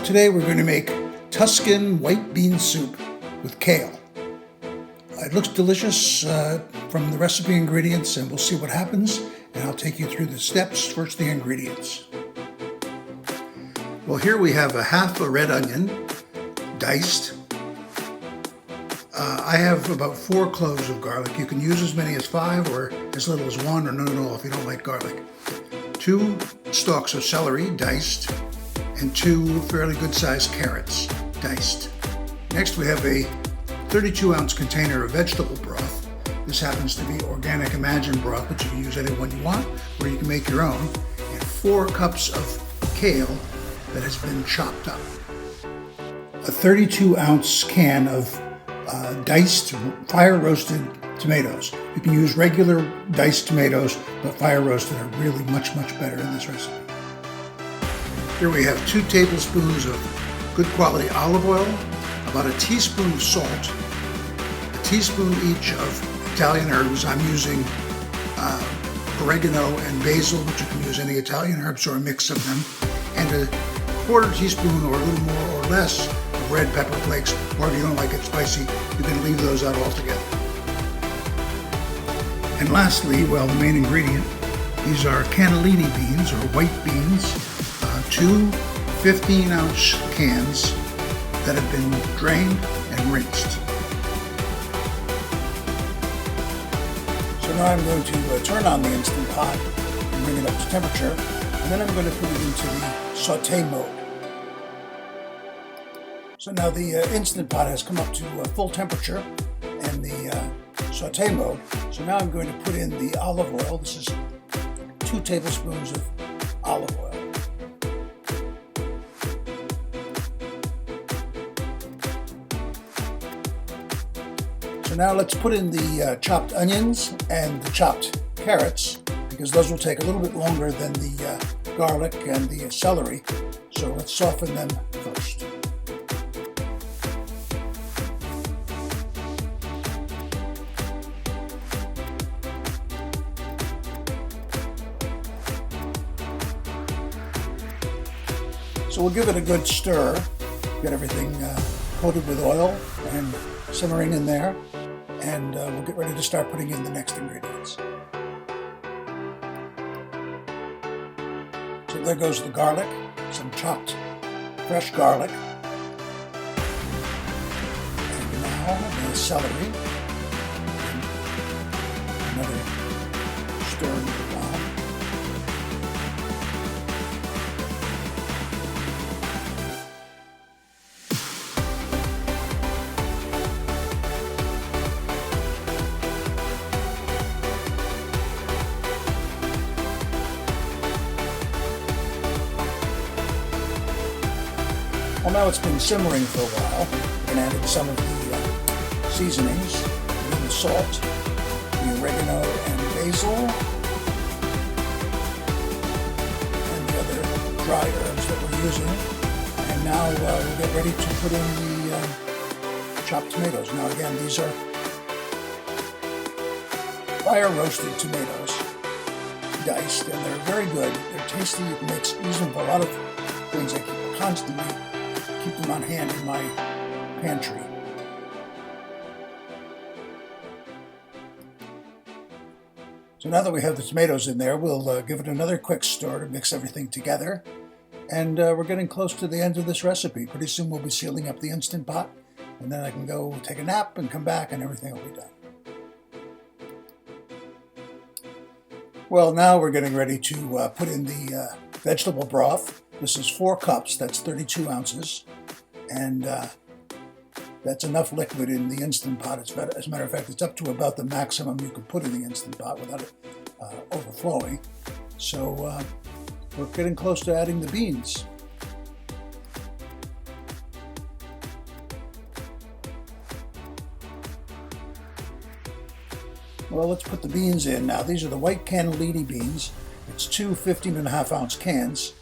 today we're going to make Tuscan white bean soup with kale. It looks delicious from the recipe ingredients, and we'll see what happens, and I'll take you through the steps. First, the ingredients. Well, here we have half a red onion, diced. I have about 4 cloves of garlic. You can use as many as 5 or as little as 1 or none at all if you don't like garlic. 2 stalks of celery, diced, and 2 fairly good-sized carrots, diced. Next, we have a 32-ounce container of vegetable broth. This happens to be organic Imagine broth, but you can use any one you want, or you can make your own. And 4 cups of kale that has been chopped up. A 32-ounce can of diced, fire-roasted tomatoes. You can use regular diced tomatoes, but fire-roasted are really much better in this recipe. Here we have 2 tablespoons of good quality olive oil, about a teaspoon of salt, a teaspoon each of Italian herbs. I'm using oregano and basil, but you can use any Italian herbs or a mix of them, and a 1/4 teaspoon or a little more or less of red pepper flakes, or if you don't like it spicy, you can leave those out altogether. And lastly, well, the main ingredient, these are cannellini beans or white beans, 2 15-ounce cans that have been drained and rinsed. So now I'm going to turn on the Instant Pot and bring it up to temperature, and then I'm going to put it into the saute mode. So now the Instant Pot has come up to full temperature and the saute mode. So now I'm going to put in the olive oil. This is 2 tablespoons of olive oil. So now let's put in the chopped onions and the chopped carrots, because those will take a little bit longer than the garlic and the celery. So let's soften them first. So we'll give it a good stir, get everything coated with oil and simmering in there, and we'll get ready to start putting in the next ingredients. So there goes the garlic, some chopped fresh garlic, and now the celery, another stir with the broth. Well, now it's been simmering for a while. We can add in some of the seasonings, a little salt, the oregano and basil, and the other dry herbs that we're using. And now we'll get ready to put in the chopped tomatoes. Now again, these are fire-roasted tomatoes, diced, and they're very good. They're tasty. You can use them for a lot of things. I constantly keep them on hand in my pantry. So now that we have the tomatoes in there, we'll give it another quick stir to mix everything together. And we're getting close to the end of this recipe. Pretty soon we'll be sealing up the Instant Pot, and then I can go take a nap and come back and everything will be done. Well, now we're getting ready to put in the vegetable broth. This is 4 cups, that's 32 ounces, and that's enough liquid in the Instant Pot. As a matter of fact, it's up to about the maximum you could put in the Instant Pot without it overflowing. So we're getting close to adding the beans. Well, let's put the beans in now. These are the white cannellini beans. It's 2 15.5-ounce cans.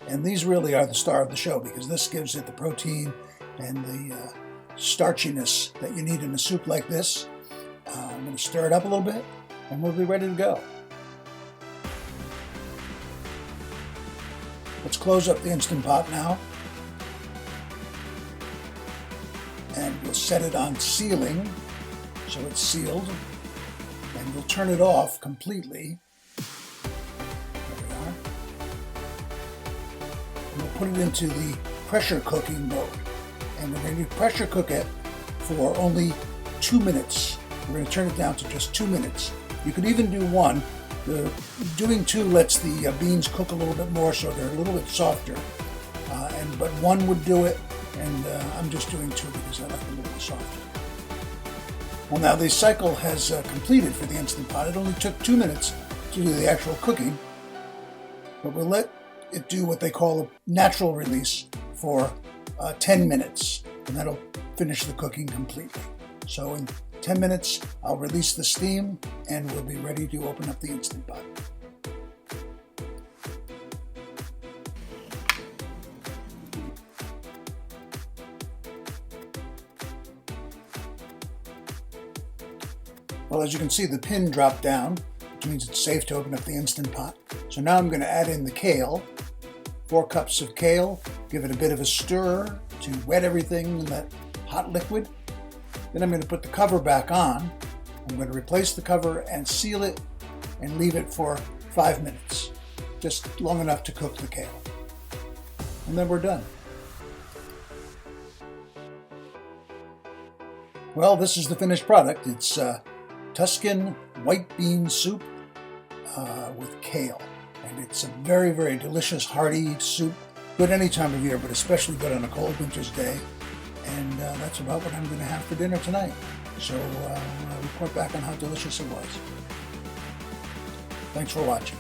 And these really are the star of the show, because this gives it the protein and the starchiness that you need in a soup like this. I'm going to stir it up a little bit, and we'll be ready to go. Let's close up the Instant Pot now. and we'll set it on sealing, so it's sealed, and we'll turn it off completely. There we are. And we'll put it into the pressure cooking mode, and we're going to pressure cook it for only 2 minutes. We're going to turn it down to just 2 minutes. You could even do 1. Doing 2 lets the beans cook a little bit more, so they're a little bit softer. But 1 would do it, and I'm just doing 2 because I like them a little bit softer. Well, now the cycle has completed for the Instant Pot. It only took 2 minutes to do the actual cooking, but we'll let it do what they call a natural release for 10 minutes, and that'll finish the cooking completely. So in 10 minutes, I'll release the steam, and we'll be ready to open up the Instant Pot. Well, as you can see, the pin dropped down, which means it's safe to open up the Instant Pot. So now I'm going to add in the kale. 4 cups of kale, give it a bit of a stir to wet everything in that hot liquid. Then I'm going to put the cover back on. I'm going to replace the cover and seal it and leave it for 5 minutes, just long enough to cook the kale. And then we're done. Well, this is the finished product. It's Tuscan white bean soup with kale. And it's a very, very delicious, hearty soup. Good any time of year, but especially good on a cold winter's day. And that's about what I'm going to have for dinner tonight. So I'll report back on how delicious it was. Thanks for watching.